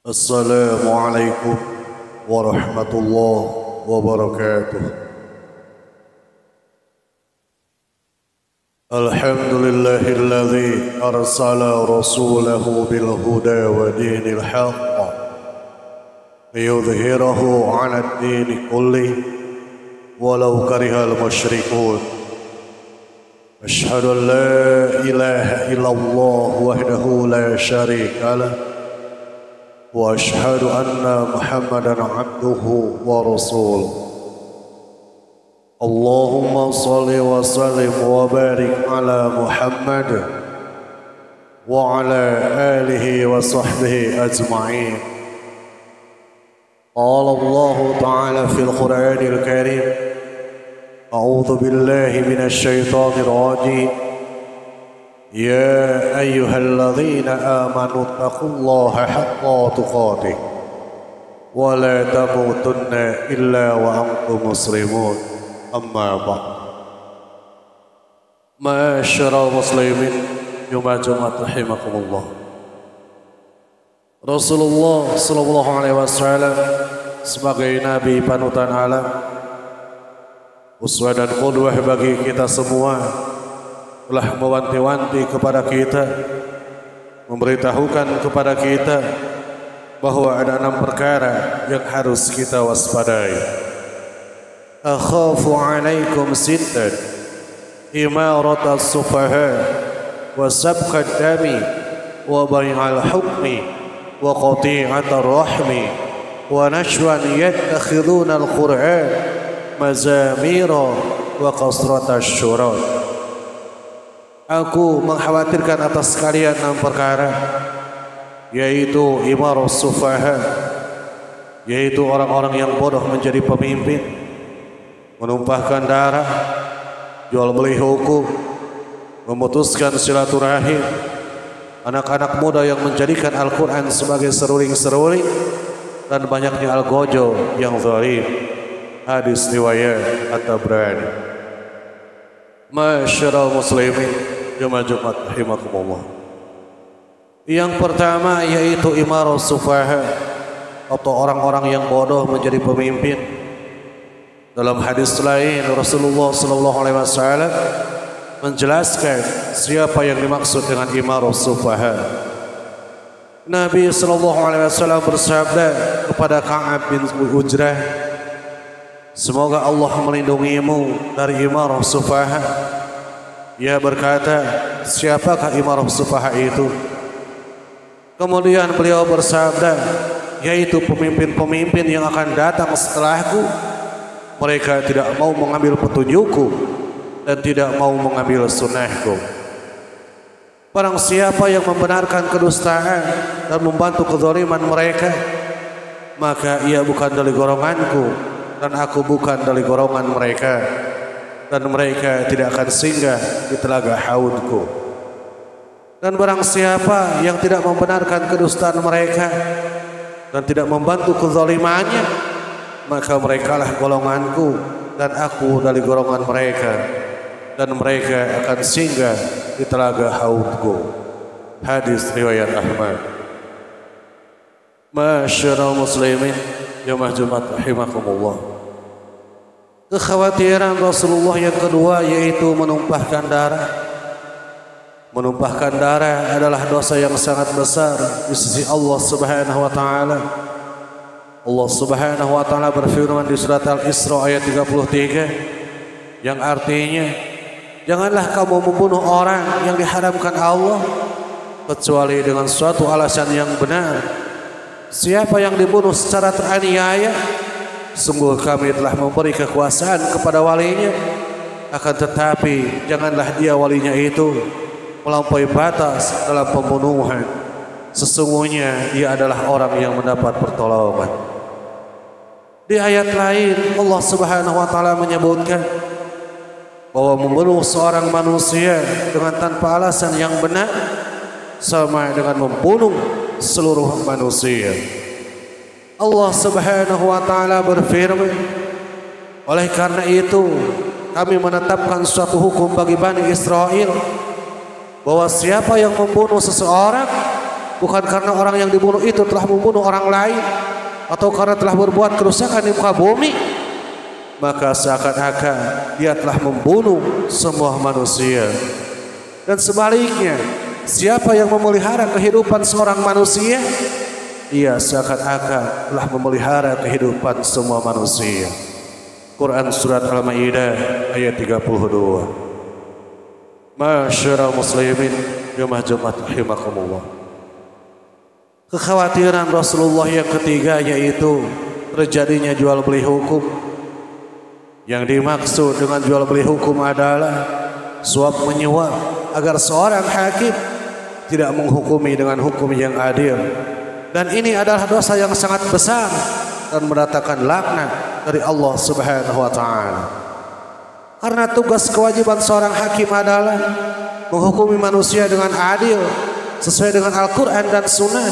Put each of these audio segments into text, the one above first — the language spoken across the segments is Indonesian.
Assalamualaikum warahmatullahi wabarakatuh. Alhamdulillahilladzi arsala rasulahu bil huda wa dinil haqq liyudhhirahu 'ala ad-din kulli walau karihal musyrikun. Asyhadu an la ilaha illallah wahdahu la syarika lah wa asyhadu anna Muhammadan abduhu wa rasuluh. Allahumma salli wa sallim wa barik ala Muhammad wa ala alihi wa sahbihi ajma'in. Qala Allah ta'ala fil Qur'anil Karim, a'udzu billahi minasy syaithanir rajim. يا أيها الذين آمنوا اتقوا الله حق تقاته ولا تموتن إلا وأنتم مسلمون أما بعد. Ma'asyiral muslimin Jumat rahimakumullah. Rasulullah sallallahu alaihi wasallam sebagai nabi panutan alam, uswah dan qudwah bagi kita semua, telah mewanti-wanti kepada kita, memberitahukan kepada kita bahwa ada 6 perkara yang harus kita waspadai. Akhafu alaikum sittan, imaratas sufaha wa sabqad dami wa bai'al hukmi wa qati'atar rahmi wa nashwan yattakhiduna al-Qur'an mazamira wa qasratas syurat. Aku mengkhawatirkan atas kalian 6 perkara, yaitu imarus sufaha, yaitu orang-orang yang bodoh menjadi pemimpin, menumpahkan darah, jual beli hukum, memutuskan silaturahim, anak-anak muda yang menjadikan Al-Quran sebagai seruling-seruling, dan banyaknya algojo yang zalim. Hadis riwayat At-Tabrani. Ma'asyiral muslimin Jumat rahimakumullah. Yang pertama yaitu imarus sufaha, atau orang-orang yang bodoh menjadi pemimpin. Dalam hadis lain Rasulullah sallallahu alaihi wasallam menjelaskan siapa yang dimaksud dengan imarus sufaha. Nabi sallallahu alaihi wasallam bersabda kepada Ka'ab bin Ujrah, semoga Allah melindungimu dari imarus sufaha. Ia berkata, siapakah imarus sufaha itu? Kemudian beliau bersabda, yaitu pemimpin-pemimpin yang akan datang setelahku. Mereka tidak mau mengambil petunjukku dan tidak mau mengambil sunnahku. Barang siapa yang membenarkan kedustaan dan membantu kezaliman mereka, maka ia bukan dari golonganku dan aku bukan dari golongan mereka, dan mereka tidak akan singgah di telaga haudku. Dan barang siapa yang tidak membenarkan kedustaan mereka dan tidak membantu kezalimannya, maka merekalah golonganku dan aku dari golongan mereka, dan mereka akan singgah di telaga haudku. Hadis riwayat Ahmad. Ma'asyiral muslimin Jumat rahimakumullah. Kekhawatiran Rasulullah yang kedua yaitu menumpahkan darah. Menumpahkan darah adalah dosa yang sangat besar di sisi Allah Subhanahu wa taala. Allah Subhanahu wa taala berfirman di surat Al-Isra ayat 33 yang artinya, janganlah kamu membunuh orang yang diharamkan Allah kecuali dengan suatu alasan yang benar. Siapa yang dibunuh secara teraniaya, sungguh kami telah memberi kekuasaan kepada walinya, akan tetapi janganlah dia walinya itu melampaui batas dalam pembunuhan. Sesungguhnya ia adalah orang yang mendapat pertolongan. Di ayat lain Allah Subhanahu wa taala menyebutkan bahwa membunuh seorang manusia dengan tanpa alasan yang benar sama dengan membunuh seluruh manusia. Allah Subhanahu wa taala berfirman, oleh karena itu kami menetapkan suatu hukum bagi Bani Israel, bahwa siapa yang membunuh seseorang bukan karena orang yang dibunuh itu telah membunuh orang lain atau karena telah berbuat kerusakan di muka bumi, maka seakan-akan dia telah membunuh semua manusia. Dan sebaliknya, siapa yang memelihara kehidupan seorang manusia, ia seakan-akan telah memelihara kehidupan semua manusia. Quran surat Al-Maidah ayat 32. Masyarul muslimin jemaah Jumat rahimakumullah. Kekhawatiran Rasulullah yang ketiga yaitu terjadinya jual beli hukum. Yang dimaksud dengan jual beli hukum adalah suap menyuap agar seorang hakim tidak menghukumi dengan hukum yang adil. Dan ini adalah dosa yang sangat besar dan mendatangkan laknat dari Allah Subhanahu wa taala. Karena tugas kewajiban seorang hakim adalah menghukumi manusia dengan adil sesuai dengan Al-Qur'an dan Sunnah.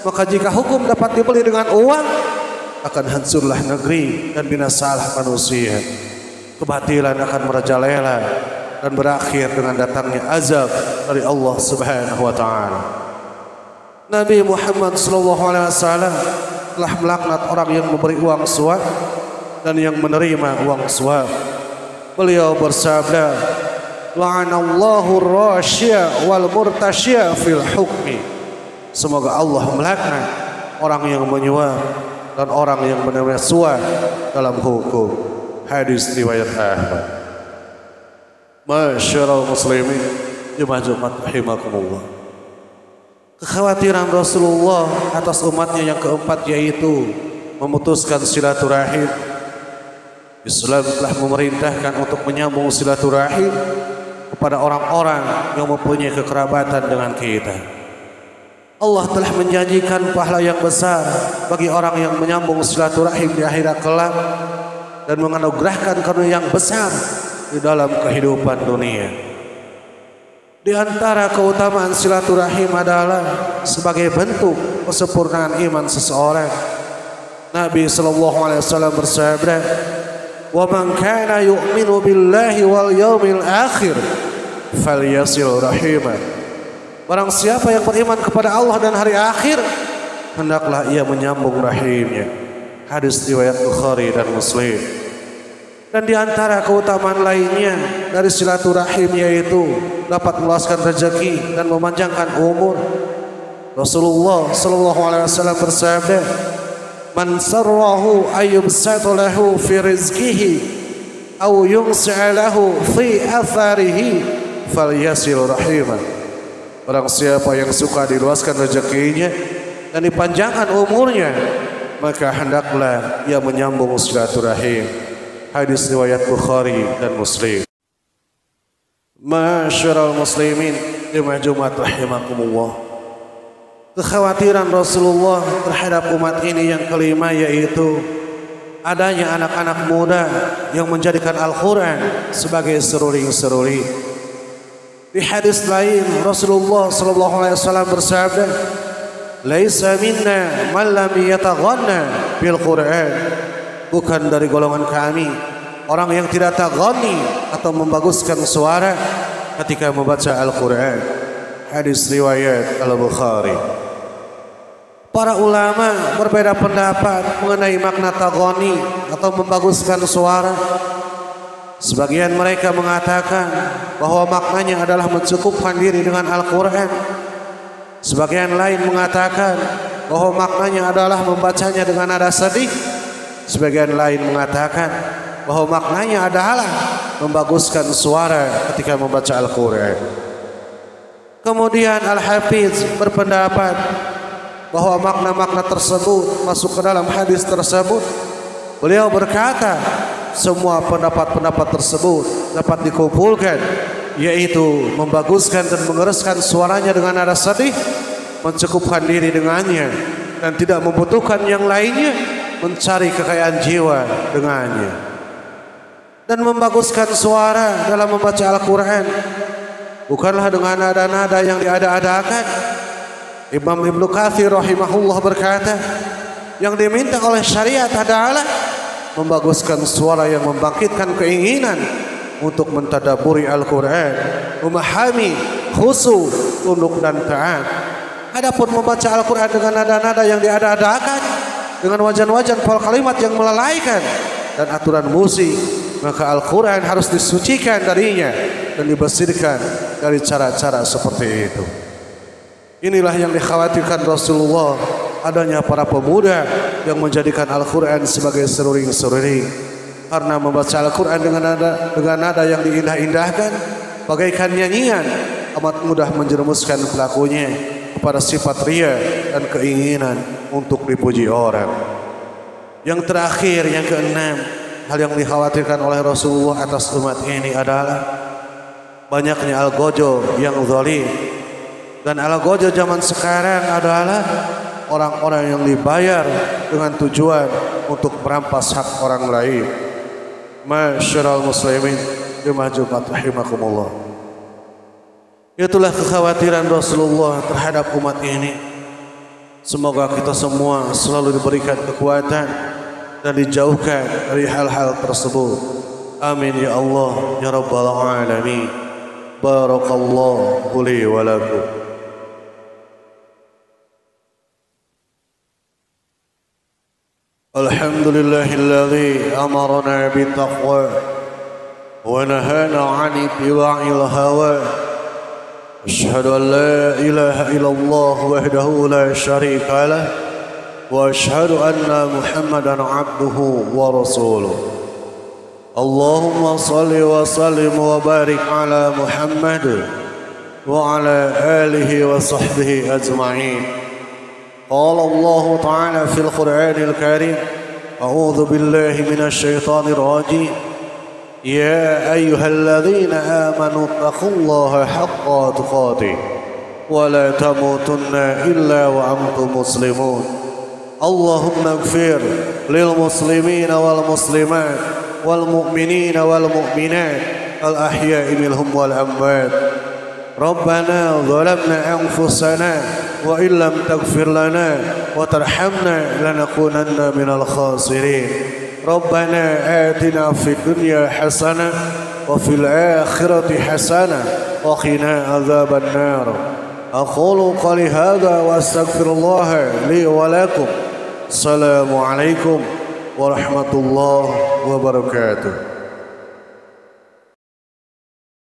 Maka jika hukum dapat dibeli dengan uang, akan hancurlah negeri dan binasalah manusia. Kebatilan akan merajalela dan berakhir dengan datangnya azab dari Allah Subhanahu wa taala. Nabi Muhammad sallallahu alaihi wasallam telah melaknat orang yang memberi uang suap dan yang menerima uang suap. Beliau bersabda, la'anallahu ar-rasya wal murtasya fil hukmi. Semoga Allah melaknat orang yang menyuap dan orang yang menerima suap dalam hukum. Hadis riwayat Ahmad. Masyarul muslimin jemaah Jumat rahimakumullah. Kekhawatiran Rasulullah atas umatnya yang keempat yaitu memutuskan silaturahim. Islam telah memerintahkan untuk menyambung silaturahim kepada orang-orang yang mempunyai kekerabatan dengan kita. Allah telah menjanjikan pahala yang besar bagi orang yang menyambung silaturahim di akhirat kelak dan menganugerahkan karunia yang besar di dalam kehidupan dunia. Di antara keutamaan silaturahim adalah sebagai bentuk kesempurnaan iman seseorang. Nabi sallallahu alaihi wasallam bersabda, "Wa man kana yu'minu billahi wal yawmil akhir falyasil rahimah." Barang siapa yang beriman kepada Allah dan hari akhir, hendaklah ia menyambung rahimnya. Hadis riwayat Bukhari dan Muslim. Dan di antara keutamaan lainnya dari silaturahim yaitu dapat meluaskan rezeki dan memanjangkan umur. Rasulullah sallallahu alaihi wasallam bersabda, "Man sarrahu ayyubsata lahu fi rizqihi aw yunsi'a lahu fi atharihi falyasil rahimah." Barang siapa yang suka diluaskan rezekinya dan dipanjangkan umurnya, maka hendaklah ia menyambung silaturahim. Hadis riwayat Bukhari dan Muslim. Masyarul muslimin jemaah Jumat rahimakumullah. Kekhawatiran Rasulullah terhadap umat ini yang kelima yaitu adanya anak-anak muda yang menjadikan Al-Quran sebagai seruling-seruling. Di hadis lain Rasulullah sallallahu alaihi wasallam bersabda, "Laisa minna man lam yataghanna bil Qur'an." Bukan dari golongan kami orang yang tidak taghani atau membaguskan suara ketika membaca Al-Quran. Hadis riwayat Al-Bukhari. Para ulama berbeda pendapat mengenai makna taghani atau membaguskan suara. Sebagian mereka mengatakan bahwa maknanya adalah mencukupkan diri dengan Al-Quran. Sebagian lain mengatakan bahwa maknanya adalah membacanya dengan nada sedih. Sebagian lain mengatakan bahwa maknanya adalah membaguskan suara ketika membaca Al-Quran. Kemudian Al-Hafiz berpendapat bahwa makna-makna tersebut masuk ke dalam hadis tersebut. Beliau berkata, semua pendapat-pendapat tersebut dapat dikumpulkan, yaitu membaguskan dan mengeraskan suaranya dengan nada sedih, mencukupkan diri dengannya, dan tidak membutuhkan yang lainnya, mencari kekayaan jiwa dengannya. Dan membaguskan suara dalam membaca Al-Quran bukanlah dengan nada-nada yang diada-adakan. Imam Ibnu Katsir rahimahullah berkata, yang diminta oleh syariat adalah membaguskan suara yang membangkitkan keinginan untuk mentadaburi Al-Quran, memahami, khusyuk, tunduk dan taat. Adapun membaca Al-Quran dengan nada-nada yang diada-adakan, dengan wajan-wajan pola kalimat yang melalaikan dan aturan musik, maka Al-Quran harus disucikan darinya dan dibersihkan dari cara-cara seperti itu. Inilah yang dikhawatirkan Rasulullah, adanya para pemuda yang menjadikan Al-Quran sebagai seruling-seruling. Karena membaca Al-Quran dengan nada yang diindah-indahkan bagaikan nyanyian, amat mudah menjerumuskan pelakunya kepada sifat ria dan keinginan untuk dipuji orang. Yang terakhir, yang keenam, hal yang dikhawatirkan oleh Rasulullah atas umat ini adalah banyaknya algojo yang zalim. Dan algojo zaman sekarang adalah orang-orang yang dibayar dengan tujuan untuk merampas hak orang lain. Masyarul muslimin jemaah Jumat rahimakumullah. Itulah kekhawatiran Rasulullah terhadap umat ini. Semoga kita semua selalu diberikan kekuatan dan dijauhkan dari hal-hal tersebut. Amin ya Allah ya Rabbal alamin. Barakallahu li wa lakum. Alhamdulillahilladzi amarna bittaqwa wa nahana 'ani ittiba'il hawa. أشهد أن لا إله إلا الله وحده لا شريك له وأشهد أن محمدا عبده ورسوله اللهم صل وسلم وبارك على محمد وعلى آله وصحبه أجمعين قال الله تعالى في القرآن الكريم أعوذ بالله من الشيطان الرجيم يا أيها الذين آمنوا اتقوا الله حق تقاته ولا تموتن إلا وأنتم مسلمون اللهم اغفر للمسلمين والمسلمات والمؤمنين والمؤمنات الأحياء منهم والأموات ربنا ظلمنا أنفسنا وإن لم تغفر لنا وترحمنا لنكونن من الخاسرين ربنا آتنا في الدنيا حسنة وفي الآخرة حسنة وقنا عذاب النار أقول قولي هذا وأستغفر الله لي ولكم السلام عليكم ورحمة الله وبركاته.